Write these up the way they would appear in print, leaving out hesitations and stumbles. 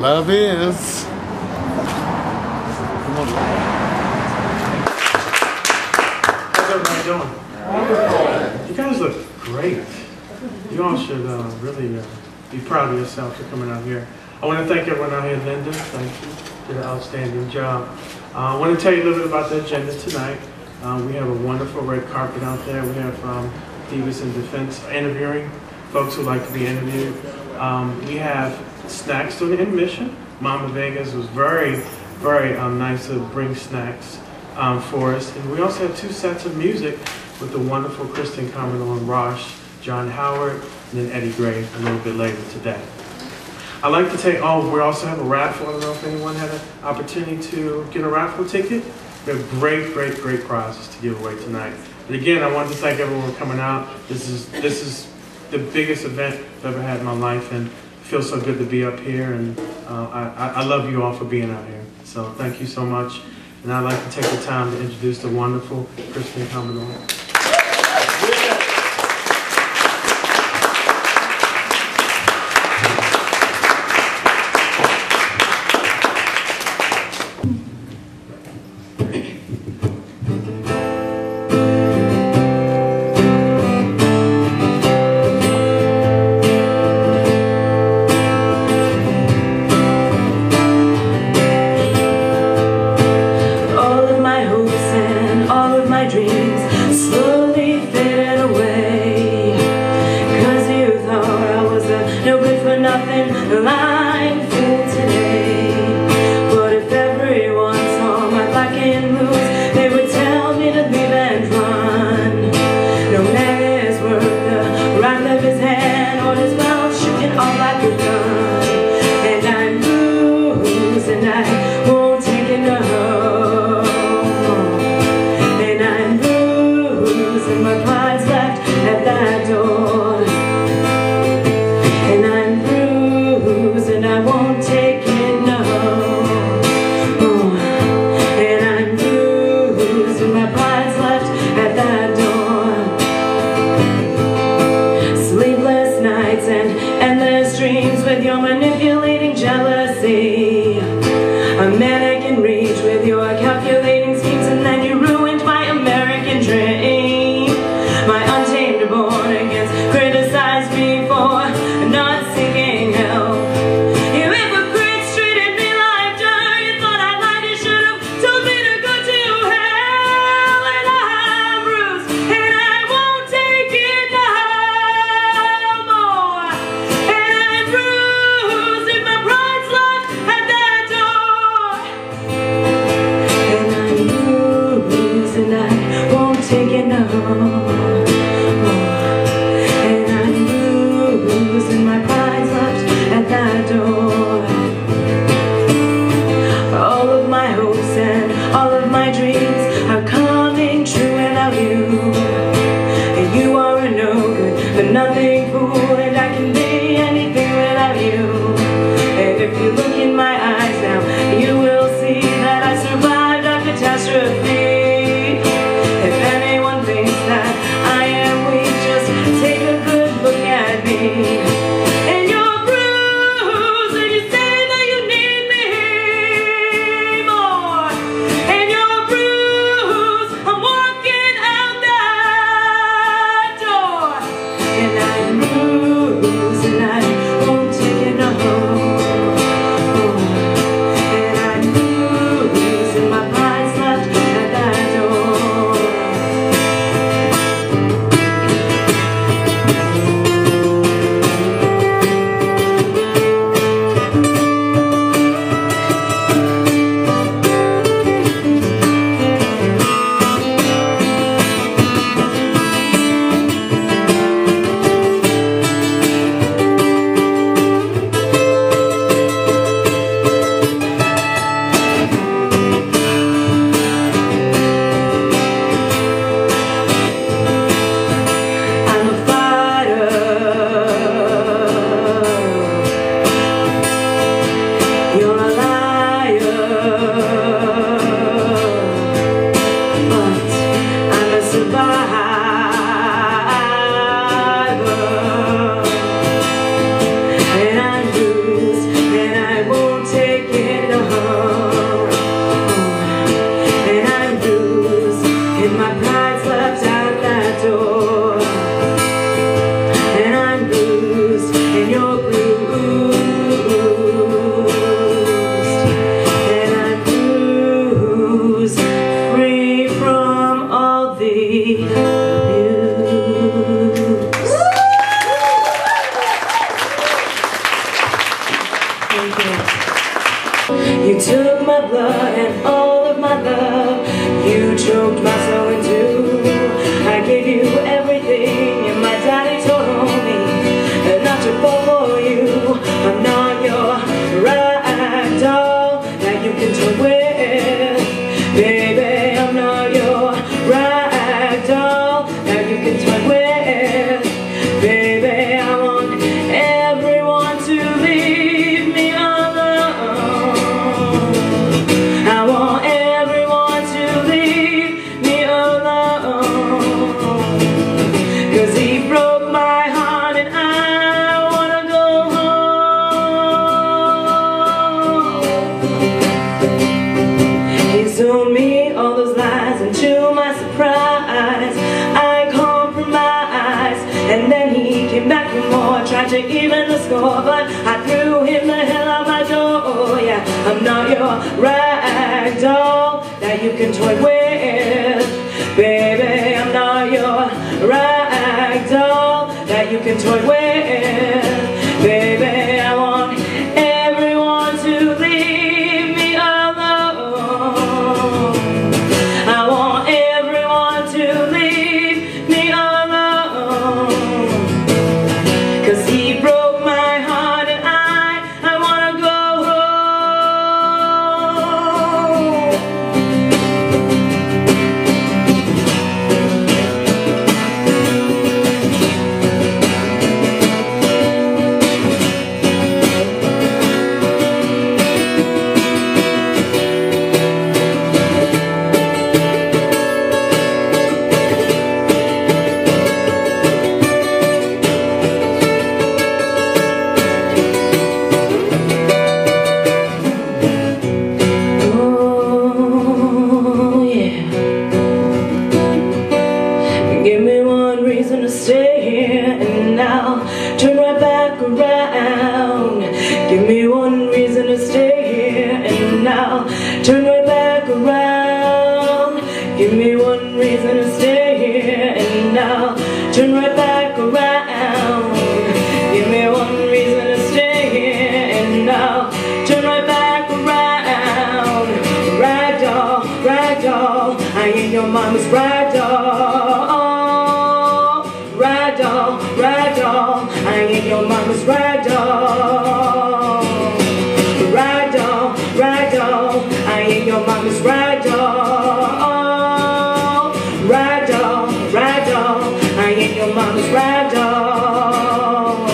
Love is. How's everybody doing? You guys look great. You all should really be proud of yourself for coming out here. I want to thank everyone out here. Linda, thank you. Did an outstanding job. I want to tell you a little bit about the agenda tonight. We have a wonderful red carpet out there. We have Divas in Defense interviewing folks who like to be interviewed. We have snacks during the intermission. Mama Vegas was very, very nice to bring snacks for us. And we also have 2 sets of music with the wonderful Kristen Commodore and Rosh, John Howard, and then Eddie Gray a little bit later today. I'd like to take, we also have a raffle. I don't know if anyone had an opportunity to get a raffle ticket. We have great, great, great prizes to give away tonight. But again, I want to thank everyone for coming out. This is the biggest event I've ever had in my life, and it feels so good to be up here. And I love you all for being out here. So thank you so much. And I'd like to take the time to introduce the wonderful Kristen Commodore. All of my hopes and all of my dreams You took my blood and all of my love. You choked my soul in two. I gave you everything, and my daddy told me not to fall for you. I'm not your rag doll that you can toy with, baby. I'm not your rag doll that you can toy with, baby. I want everyone to leave me alone. I want everyone to leave me alone, 'cause he broke my heart and I wanna go home. He told me all those lies, and to my surprise I compromised, and then he came back for more, tried to even the score, but I threw him the hell out my door. Yeah, I'm not your rag doll that you can toy with, baby. I'm not your rag doll that you can toy with, baby. I want everyone to leave me alone. I want everyone to leave me alone, 'cause he broke my heart and I wanna go home. Give me one reason to stay here, and I'll turn right back around. Give me one reason to stay here, and I'll turn right back around. Give me one reason to stay here, and I'll turn right back around. Give me one reason to stay here, and I'll turn right back around. Rag doll, I ain't your mama's rag doll. Rag doll, I ain't your mama's rag doll. Rag doll, I ain't your mama's rag doll. Rag doll, I ain't your mama's rag doll.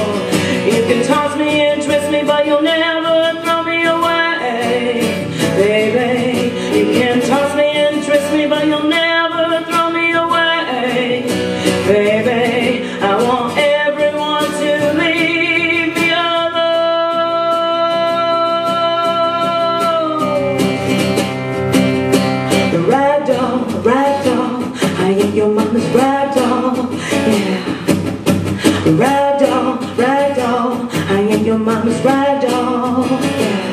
You can toss me and twist me, but you'll never throw me away, baby. You can toss me and twist me, but you'll never throw me away, baby. I want everyone to leave me alone. The rag doll, I ain't your mama's rag doll. Yeah. Rag doll, I ain't your mama's rag doll. Yeah.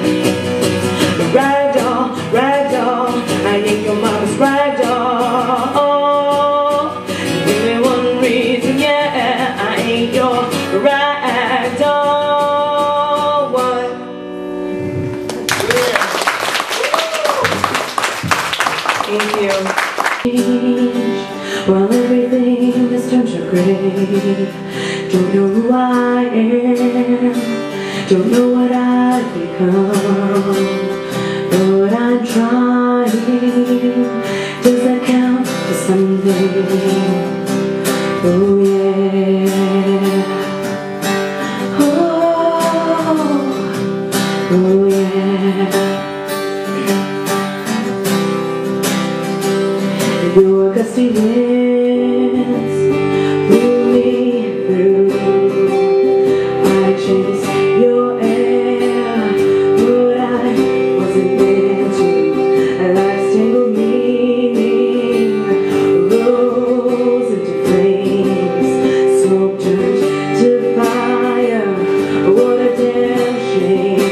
Rag doll, I ain't your mama's rag doll. Give me one reason, yeah, I ain't your rag doll. What? Yeah. Thank you. While everything has turned to gray, don't know who I am, don't know what I've become, but I'm trying. Does that count for something? Oh yeah. Oh yeah. Your gusty winds blew me through. I chased your air, but I wasn't meant to. Life's tangled meaning rose into flames, smoke turned to fire. What a damn shame.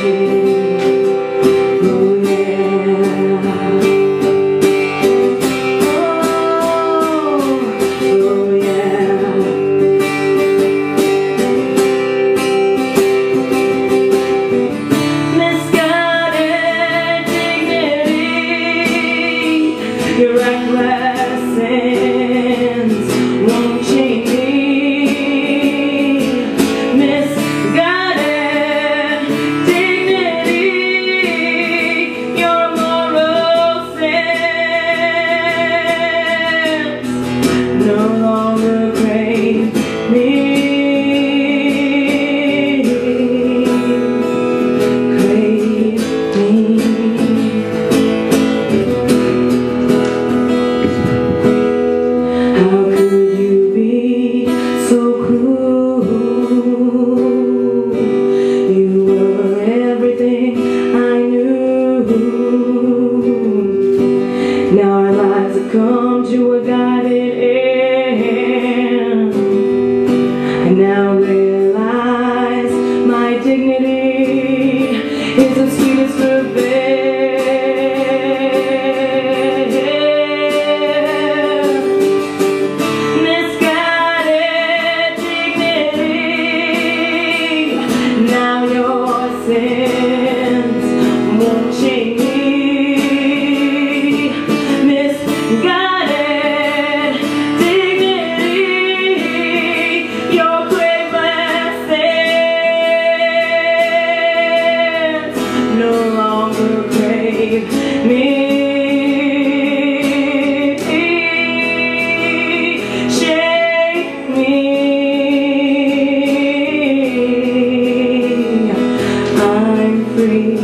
free,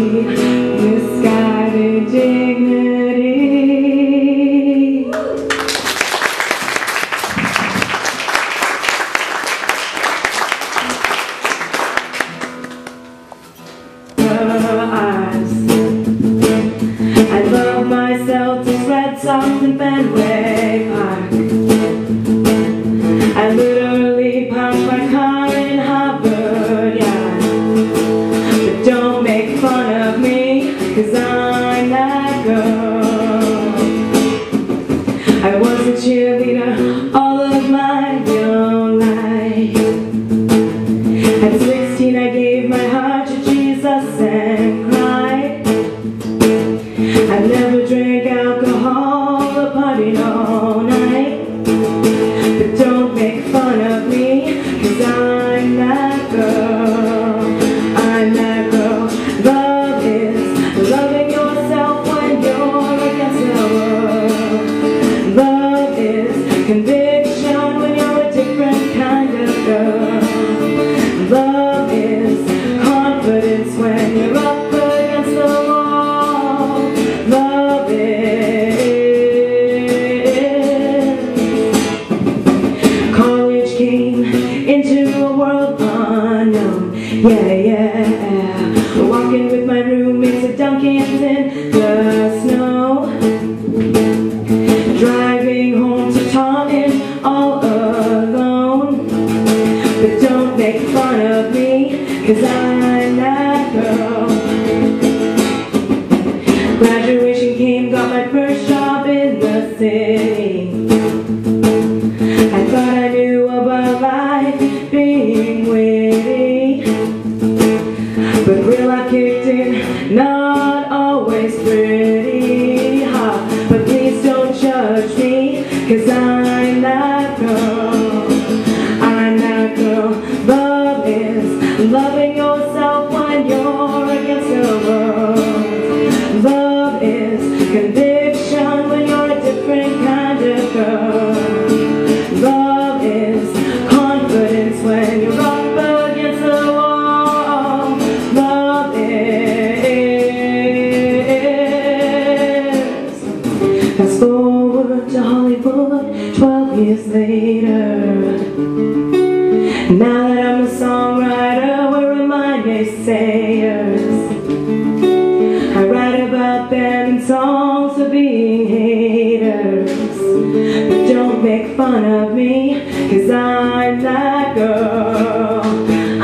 misguided dignity. I love myself to Red Sox and Fenway Park. I literally parked my car in Harvard Yard. But don't make fun of me, 'cause I'm that girl. I was a cheerleader all of my young life. At 16 I gave my heart to Jesus and cried. I never drank alcohol or partied all night. But don't make fun of me, 'cause I'm that girl. I'm that girl. Love is loving yourself when you're against the world. Love is conviction when you're a different kind of girl. Love is confidence when you're up against the wall. Love is. College came into a world unknown. Yeah, yeah. Walking with my roommates at Dunkin's in the snow. Driving home to Taunton all alone. But don't make fun of me, 'cause I'm that girl. Graduation came, got my first job in the city. I thought I knew about life being witty, but real life kicked in, not always pretty. But please don't judge me, 'cause I'm that girl. I'm that girl. Love is loving yourself when you're against the world. Love is conviction when you're a different kind of girl. Love is confidence when you're up against the wall. Love is. Fast forward to Hollywood 12 years later. Now that I'm a songwriter, where are my naysayers? I write about them in songs for being haters. But don't make fun of me, 'cause I'm that girl.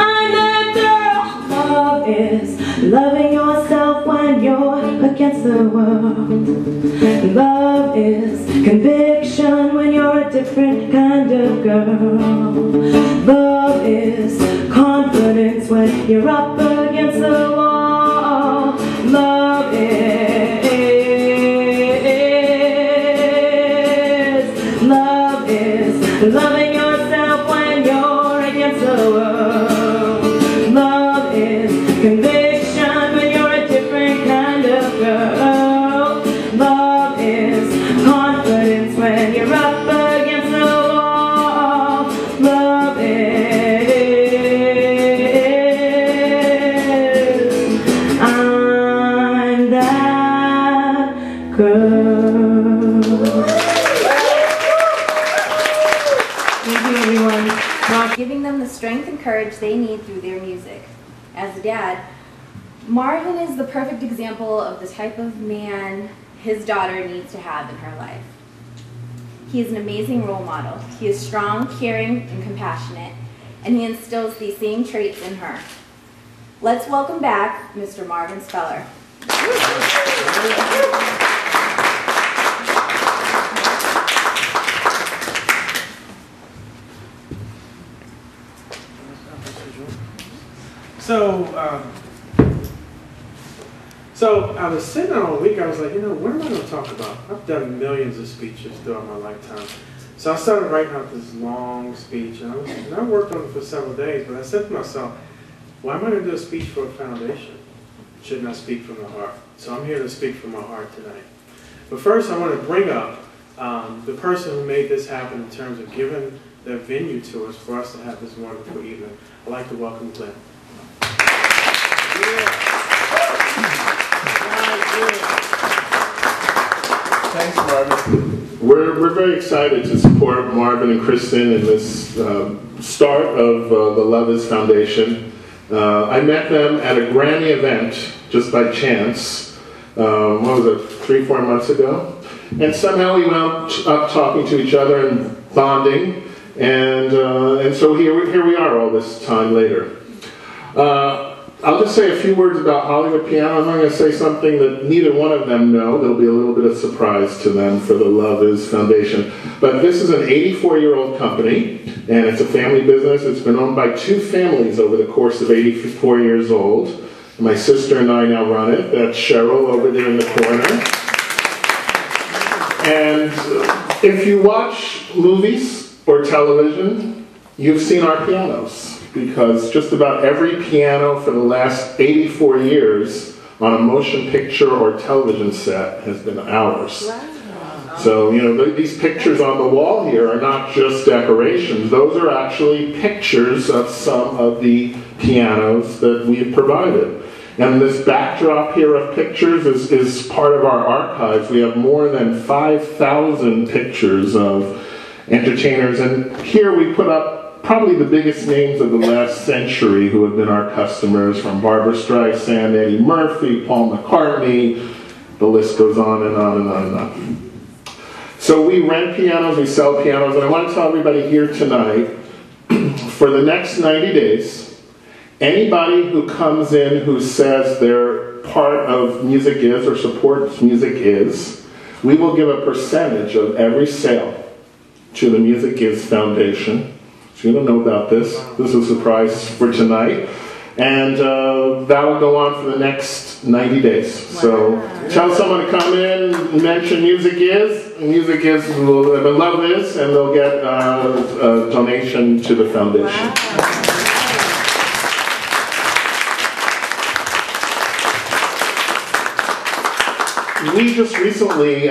I'm that girl. Love is loving yourself when you're against the world. Love is conviction when you're a different kind of girl. Love is confidence when you're up against the wall. Love is. Love is loving yourself when you're against the world. Love is conviction when you're a different kind of girl. Love is confidence when you're up against the wall. Love is. I'm that girl. Thank you, everyone. Giving them the strength and courage they need through their music. As a dad, Marvin is the perfect example of the type of man his daughter needs to have in her life. He is an amazing role model. He is strong, caring, and compassionate, and he instills these same traits in her. Let's welcome back Mr. Marvin Speller. So I was sitting all week, I was like, you know, what am I going to talk about? I've done millions of speeches throughout my lifetime. So I started writing out this long speech, and I worked on it for several days, but I said to myself, why am I going to do a speech for a foundation? Shouldn't I speak from the heart? So I'm here to speak from my heart tonight. But first I want to bring up the person who made this happen in terms of giving their venue to us for us to have this wonderful evening. I'd like to welcome Glenn. Yeah. Thanks, Marvin. We're very excited to support Marvin and Kristen in this start of the Love Is Foundation. I met them at a Grammy event just by chance. What was it, 3-4 months ago? And somehow we wound up talking to each other and bonding, and so here we are all this time later. I'll just say a few words about Hollywood Piano. I'm not going to say something that neither one of them know. There'll be a little bit of surprise to them for the Love Is Foundation. But this is an 84-year-old company, and it's a family business. It's been owned by 2 families over the course of 84 years old. My sister and I now run it. That's Cheryl over there in the corner. And if you watch movies or television, you've seen our pianos. Because just about every piano for the last 84 years on a motion picture or television set has been ours. Wow. So, you know, these pictures on the wall here are not just decorations. Those are actually pictures of some of the pianos that we have provided. And this backdrop here of pictures is part of our archives. We have more than 5,000 pictures of entertainers. And here we put up probably the biggest names of the last century who have been our customers, from Barbra Streisand, Eddie Murphy, Paul McCartney, the list goes on and on and on and on. So we rent pianos, we sell pianos, and I want to tell everybody here tonight, for the next 90 days, anybody who comes in who says they're part of Music Is or supports Music Is, we will give a percentage of every sale to the Music Is Foundation. So you don't know about this. This is a surprise for tonight. And that'll go on for the next 90 days. Wow. So tell someone to come in, mention Music Is. Music Is will Love Is, and they'll get a donation to the foundation. Wow. We just recently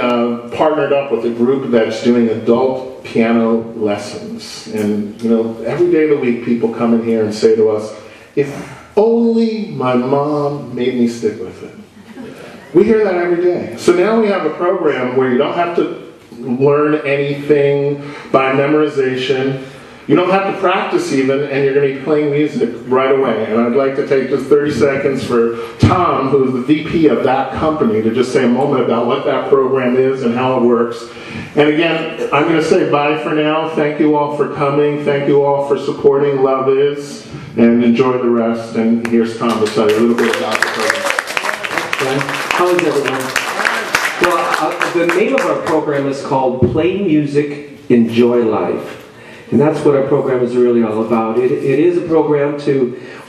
partnered up with a group that's doing adult piano lessons. And, you know, every day of the week people come in here and say to us, if only my mom made me stick with it. We hear that every day. So now we have a program where you don't have to learn anything by memorization. You don't have to practice even, and you're going to be playing music right away. And I'd like to take just 30 seconds for Tom, who's the VP of that company, to just say a moment about what that program is and how it works. And again, I'm going to say bye for now. Thank you all for coming. Thank you all for supporting Love Is. And enjoy the rest. And here's Tom to tell you a little bit about the program. Okay. How is everyone? Well, the name of our program is called Play Music, Enjoy Life. And that's what our program is really all about. It is a program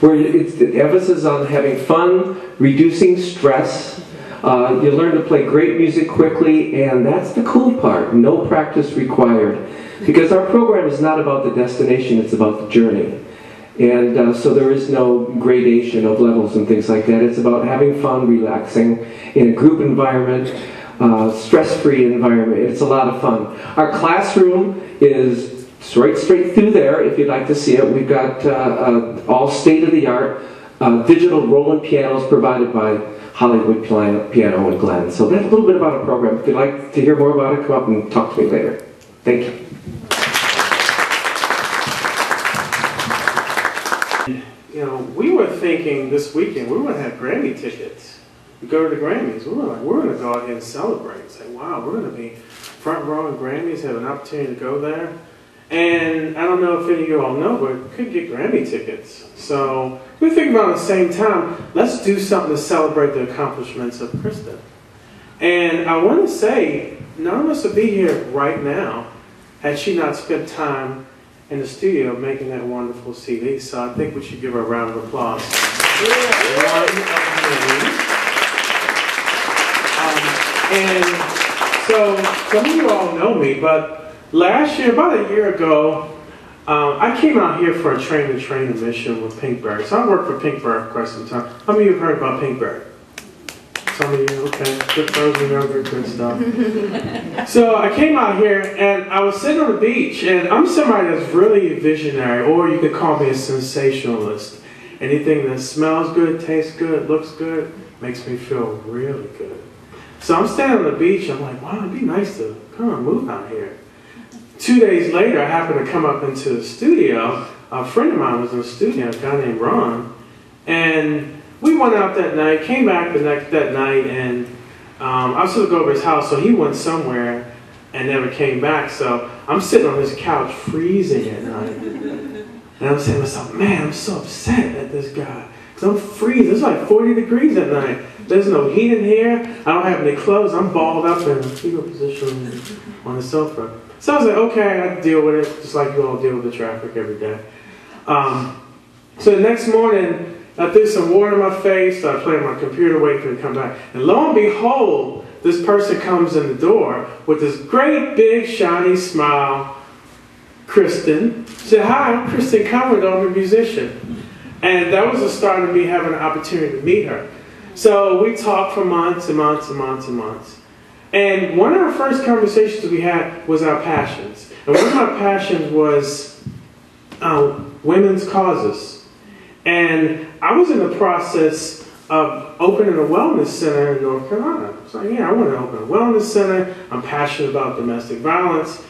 where it's the emphasis on having fun, reducing stress. You learn to play great music quickly, and that's the cool part. No practice required. Because our program is not about the destination, it's about the journey. And so there is no gradation of levels and things like that. It's about having fun, relaxing in a group environment, stress-free environment. It's a lot of fun. Our classroom is right straight through there, if you'd like to see it. We've got all state-of-the-art digital Roland pianos provided by Hollywood Piano and Glenn. So that's a little bit about our program. If you'd like to hear more about it, come up and talk to me later. Thank you. You know, we were thinking this weekend we were going to have Grammy tickets. We go to the Grammys. We were like, we're going to go out here and celebrate. And say, wow, we're going to be front row in Grammys, have an opportunity to go there. And I don't know if any of you all know, but we could get Grammy tickets. So we think about at the same time, let's do something to celebrate the accomplishments of Kristen. And I want to say, none of us would be here right now had she not spent time in the studio making that wonderful CD. So I think we should give her a round of applause. And so some of you all know me, but last year, about a year ago, I came out here for a train-the-train mission with Pinkberry. So I worked for Pinkberry for quite some time. How many of you have heard about Pinkberry? Some of you, okay. Good those who know good stuff. So I came out here and I was sitting on the beach, and I'm somebody that's really visionary, or you could call me a sensationalist. Anything that smells good, tastes good, looks good, makes me feel really good. So I'm standing on the beach. I'm like, wow, it'd be nice to come and move out here. 2 days later, I happened to come up into the studio. A friend of mine was in the studio, a guy named Ron. And we went out that night, came back that night, and I was supposed to go over his house, so he went somewhere and never came back. So I'm sitting on this couch freezing at night. And I'm saying to myself, man, I'm so upset at this guy. Because I'm freezing. It's like 40 degrees at night. There's no heat in here. I don't have any clothes. I'm balled up in a fetal position on the sofa. So I was like, okay, I deal with it, just like you all deal with the traffic every day. So the next morning, I threw some water in my face, started playing my computer, waiting for it to come back. And lo and behold, this person comes in the door with this great big shiny smile. Kristen said, hi, I'm Kristen Commodore, I'm a musician. And that was the start of me having an opportunity to meet her. So we talked for months and months and months and months. And one of our first conversations we had was our passions. And one of my passions was women's causes. And I was in the process of opening a wellness center in North Carolina. So yeah, I want to open a wellness center. I'm passionate about domestic violence.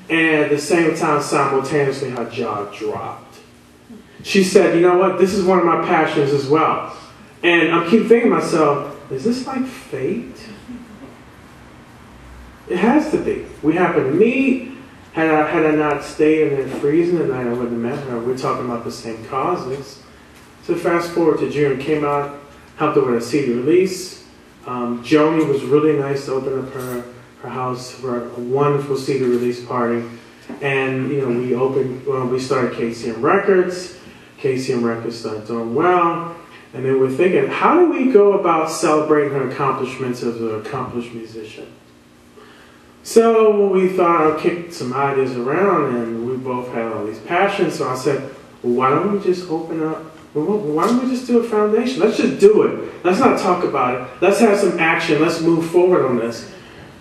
And at the same time, simultaneously, her jaw dropped. She said, you know what, this is one of my passions as well. And I keep thinking to myself, is this like fate? It has to be. We happen to meet. Had I not stayed in there freezing the night, I wouldn't have met her. We're talking about the same causes. So fast forward to June, came out, helped her with a CD release. Joni was really nice to open up her house for a wonderful CD release party. And you know, we started KCM Records. KCM Records started doing well. And then we're thinking, how do we go about celebrating her accomplishments as an accomplished musician? So we thought, I'll kick some ideas around, and we both had all these passions. So I said, well, why don't we just open up, why don't we just do a foundation? Let's just do it. Let's not talk about it. Let's have some action. Let's move forward on this.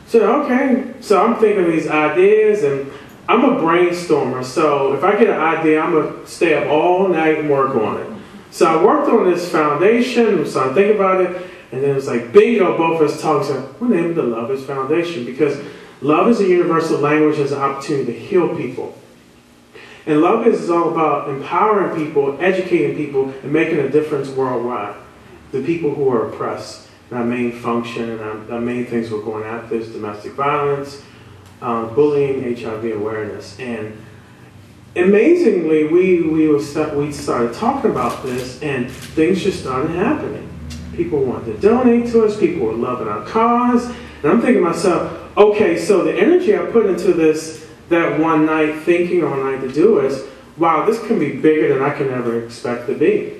So, okay. So I'm thinking of these ideas, and I'm a brainstormer. So if I get an idea, I'm going to stay up all night and work on it. So I worked on this foundation, we started thinking about it, and then it was like, bingo, both of us talked. So we'll name it the Love Is Foundation, because love is a universal language, as an opportunity to heal people. And love is all about empowering people, educating people, and making a difference worldwide. The people who are oppressed. And our main function and our main things we're going after is domestic violence, bullying, HIV awareness. And amazingly, we started talking about this, and things just started happening. People wanted to donate to us. People were loving our cause. And I'm thinking to myself, okay, so the energy I put into this that one night, thinking all night to do is, wow, this can be bigger than I can ever expect to be.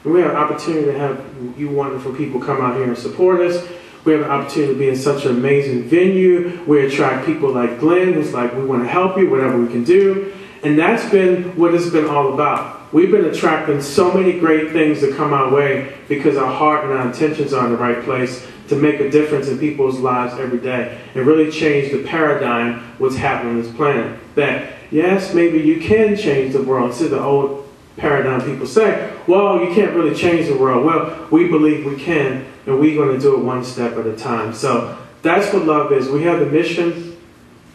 And we have an opportunity to have you wonderful people come out here and support us. We have an opportunity to be in such an amazing venue. We attract people like Glenn, who's like, we want to help you, whatever we can do. And that's been what it's been all about. We've been attracting so many great things that come our way because our heart and our intentions are in the right place to make a difference in people's lives every day and really change the paradigm what's happening on this planet. That, yes, maybe you can change the world. Instead of the old paradigm people say, well, you can't really change the world. Well, we believe we can, and we're going to do it one step at a time. So that's what love is. We have the mission,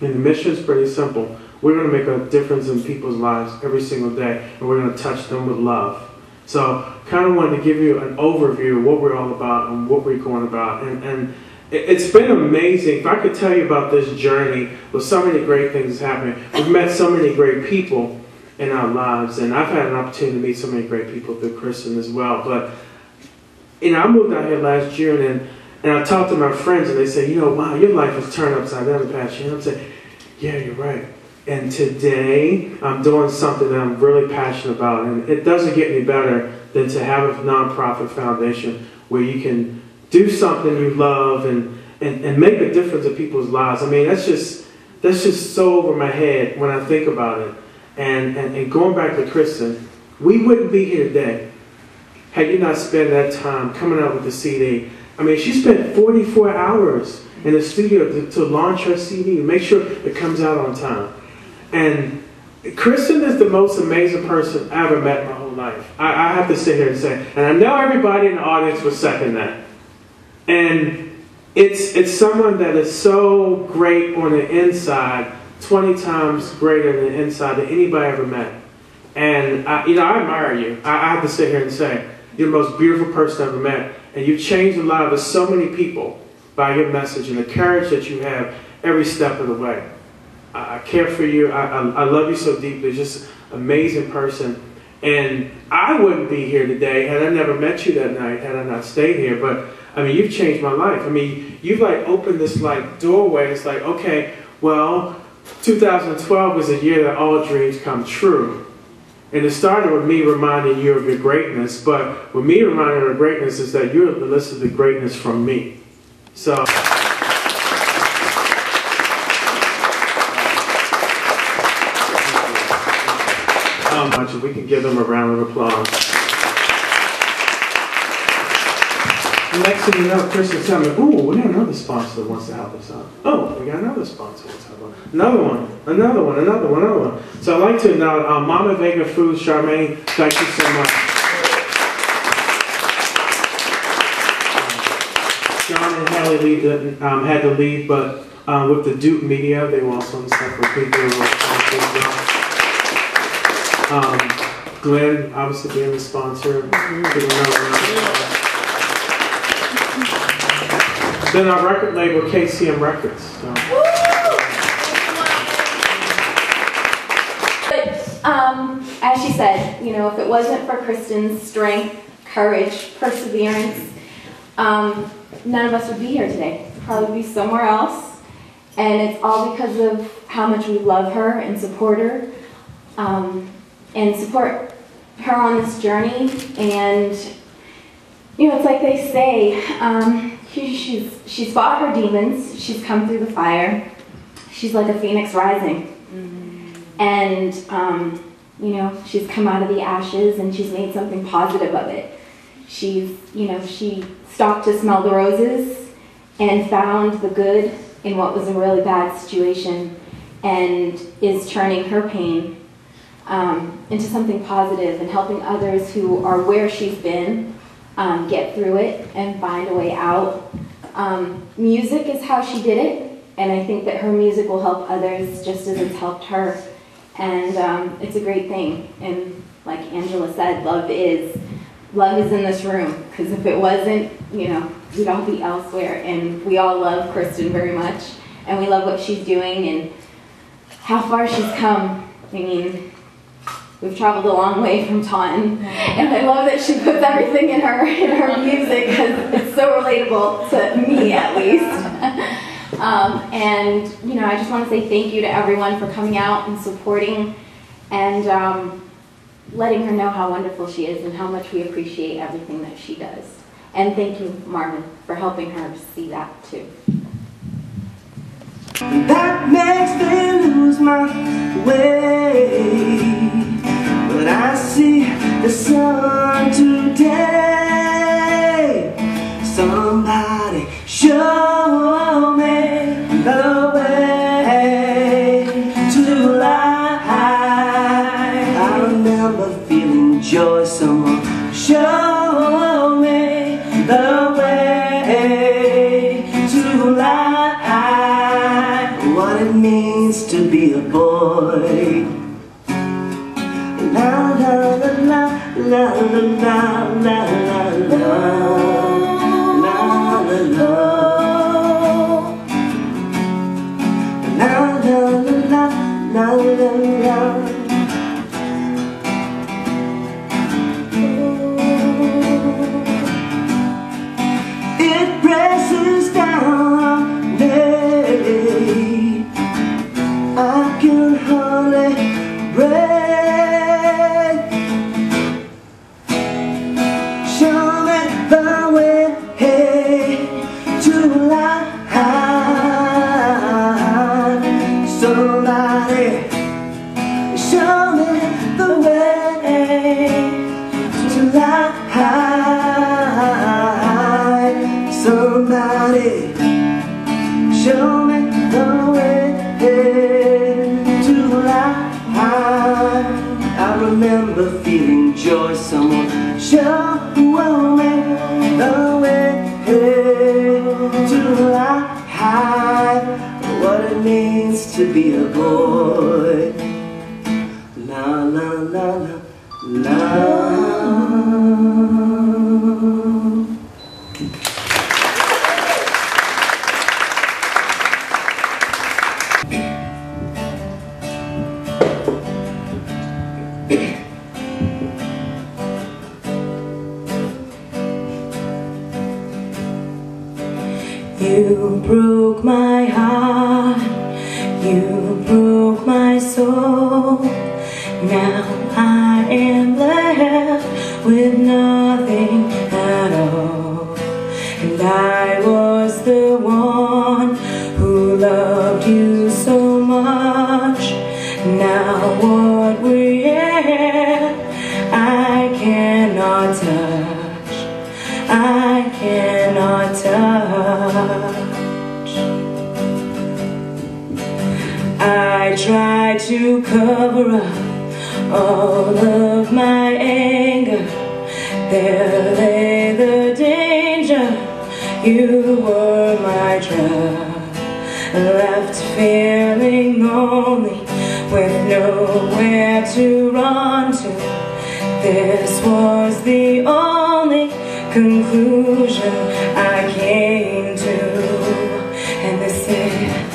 and the mission is pretty simple. We're going to make a difference in people's lives every single day, and we're going to touch them with love. So kind of wanted to give you an overview of what we're all about and what we're going about. And it's been amazing. If I could tell you about this journey with so many great things happening. We've met so many great people in our lives, and I've had an opportunity to meet so many great people through Kristen as well. But you know, I moved out here last June, and I talked to my friends, and they say, you know, wow, your life has turned upside down the past year. And I'm saying, yeah, you're right. And today, I'm doing something that I'm really passionate about, and it doesn't get any better than to have a nonprofit foundation where you can do something you love and make a difference in people's lives. I mean, that's just so over my head when I think about it. And going back to Kristen, we wouldn't be here today had you not spent that time coming out with the CD. I mean, she spent 44 hours in the studio to launch her CD and make sure it comes out on time. And Kristen is the most amazing person I ever met in my whole life. I have to sit here and say, and I know everybody in the audience will second that. And it's someone that is so great on the inside, 20 times greater than the inside than anybody ever met. And I admire you. I have to sit here and say, you're the most beautiful person I've ever met, and you've changed the lives of so many people by your message and the courage that you have every step of the way. I care for you. I love you so deeply. Just an amazing person. And I wouldn't be here today had I never met you that night, had I not stayed here. But I mean, you've changed my life. I mean, you've like opened this like doorway. It's like, okay, well, 2012 is a year that all dreams come true. And it started with me reminding you of your greatness, but with me reminding you of greatness is that you're the list of the greatness from me. So. Much, if we can give them a round of applause. Next thing you know, Kristen tell me, ooh, we got another sponsor that wants to help us out. Oh, we got another sponsor that wants to help us out. Another one. So I'd like to acknowledge Mama Vega Foods, Charmaine, thank you so much. John and Hallie had to leave, but with the Duke Media, they were also in stuff with people. Glenn, obviously being the sponsor. Then our record label, KCM Records. So. But as she said, you know, if it wasn't for Kristen's strength, courage, perseverance, none of us would be here today. We'd probably be somewhere else. And it's all because of how much we love her and support her. And support her on this journey. And, you know, it's like they say, she's fought her demons, she's come through the fire, she's like a phoenix rising. And, you know, she's come out of the ashes and she's made something positive of it. She's, you know, she stopped to smell the roses and found the good in what was a really bad situation and is turning her pain into something positive and helping others who are where she's been get through it and find a way out. Music is how she did it, and I think that her music will help others just as it's helped her. And it's a great thing. And like Angela said, love is in this room, because if it wasn't, you know, we'd all be elsewhere. And we all love Kristen very much, and we love what she's doing and how far she's come. I mean, we've traveled a long way from Taunton, and I love that she puts everything in her music because it's so relatable to me, at least. And you know, I just want to say thank you to everyone for coming out and supporting, and letting her know how wonderful she is and how much we appreciate everything that she does. And thank you, Marvin, for helping her see that too. That makes me lose my way, but I see the sun today. Somebody show me the way to life. I remember feeling joy. Someone show me the way to life. What it means to be a boy. La la la la la la la la la la la la. La la la la la la. It presses down me. I can hardly breathe. Show me the way to life. Somebody show me the way to life. Somebody show me the way to life. I remember feeling joy. Someone show me the way Do I hide what it means to be a boy? La la la la la. You broke my heart, you broke my soul. Now I am left with nothing at all. And I was the one who loved you so much. Now what we had, I cannot touch, I cannot touch. I try to cover up all of my anger. There lay the danger, you were my drug. Left feeling lonely with nowhere to run to. This was the only conclusion I came to. And this is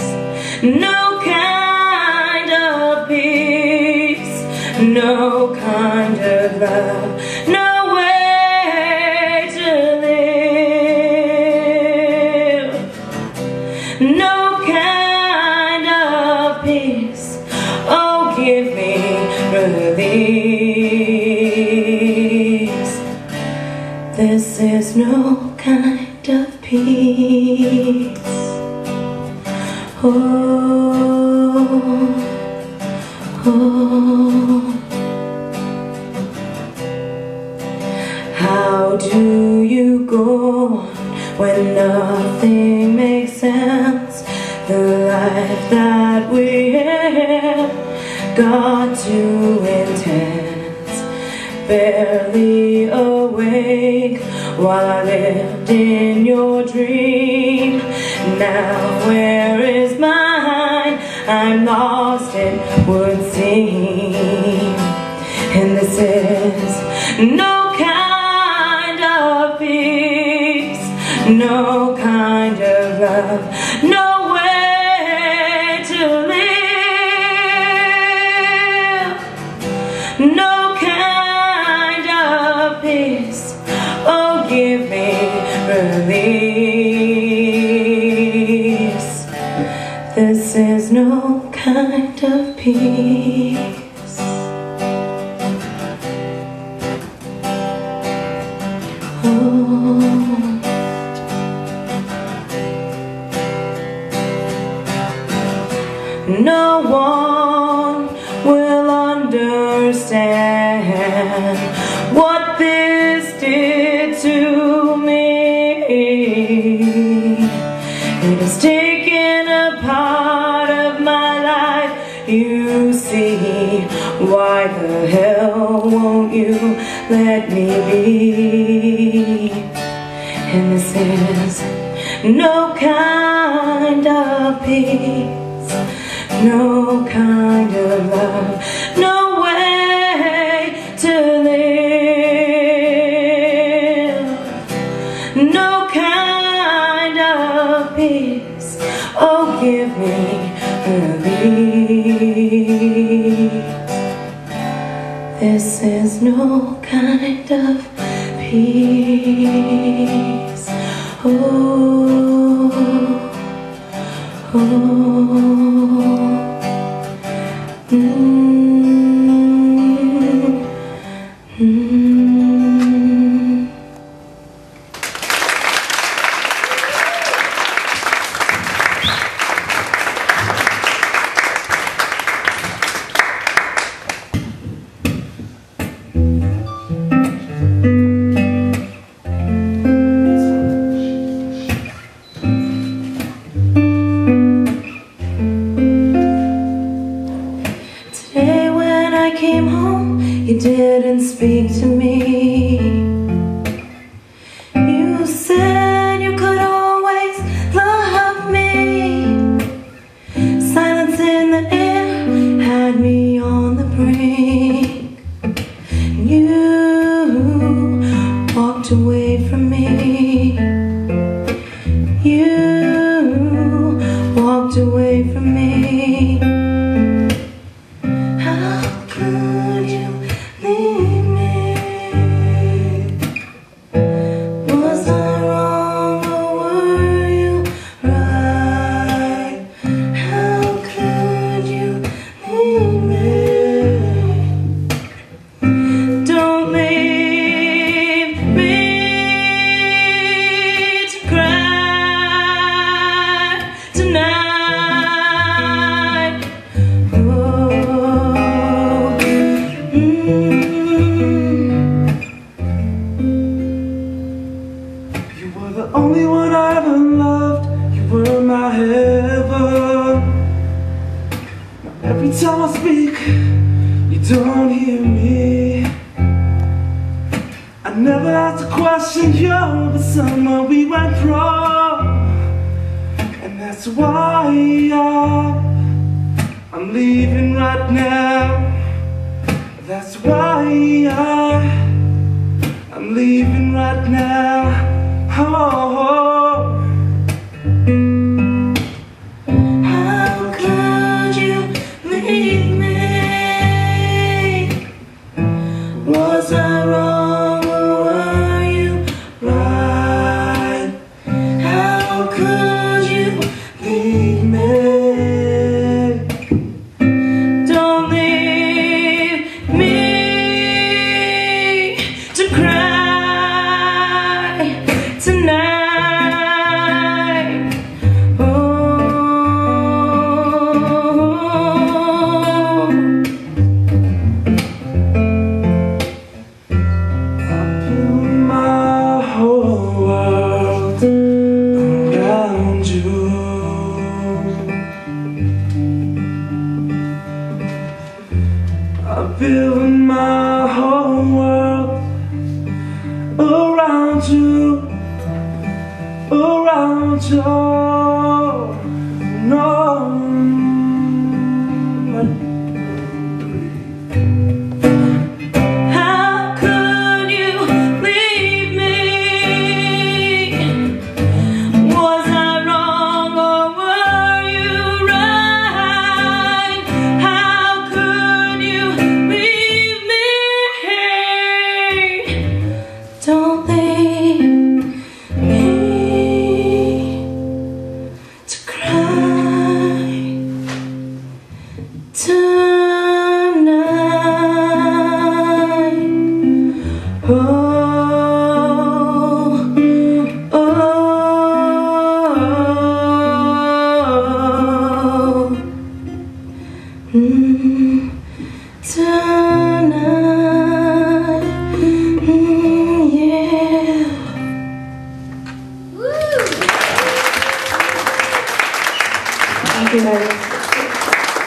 no kind of peace, no kind of love, no way to live, no kind of peace. Oh, give me release. This is no kind of peace. Oh, oh. How do you go on when nothing makes sense? The life that we have got too intense. Barely awake while I lived in your dream. Now where is mine? I'm lost, it would seem. And this is no kind of peace, no kind of love, no way to live, no kind of peace. Oh, give me release. This is no kind of peace. No one will understand what this did to me. It has taken a part of my life, you see. Why the hell won't you let me be? And this is no kind of peace, no kind of love, no way to live, no kind of peace. Oh, give me release. This is no kind of peace. Oh, oh. You walked away from me. How could you leave me? Was I wrong or were you right? How could you leave me? Don't leave me to cry tonight. Oh, You were the only one I ever loved. You were my heaven. Every time I speak, you don't hear me. I never asked a question, yo, but somewhere we went wrong. And that's why I'm leaving right now. That's why I'm leaving right now. Oh. how could you leave me? Was I wrong or were you right? How could you leave me? Don't leave me to cry tonight. Oh, Build my whole world around you. I build my whole world around you, around you. No. how could you leave me? Was I wrong or were you right? How could you leave me? Don't leave me to cry tonight. Oh, oh, tonight. Yeah. Thank you, guys.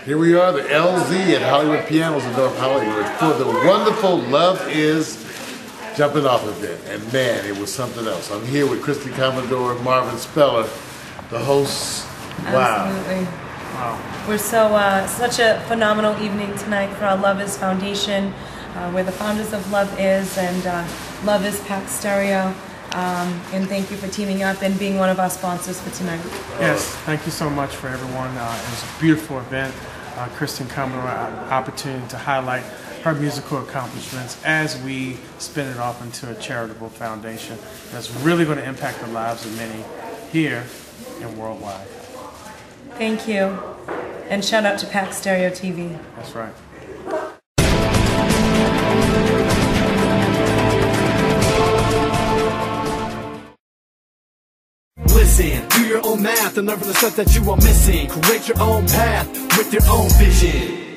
Here we are, the LZ at Hollywood Pianos in North Hollywood for the wonderful Love Is Jumping Off event. And man, it was something else. I'm here with Kristen Commodore, Marvin Speller, the hosts. Wow. Absolutely. We're such a phenomenal evening tonight for our Love Is Foundation. We're the founders of Love Is, and Love Is Pack Stereo. And thank you for teaming up and being one of our sponsors for tonight. Yes, thank you so much for everyone. It was a beautiful event. Kristen Commodore, opportunity to highlight her musical accomplishments as we spin it off into a charitable foundation that's really going to impact the lives of many here and worldwide. Thank you. And shout out to Pack Stereo TV. That's right. Listen, do your own math and learn from the stuff that you are missing. Create your own path with your own vision.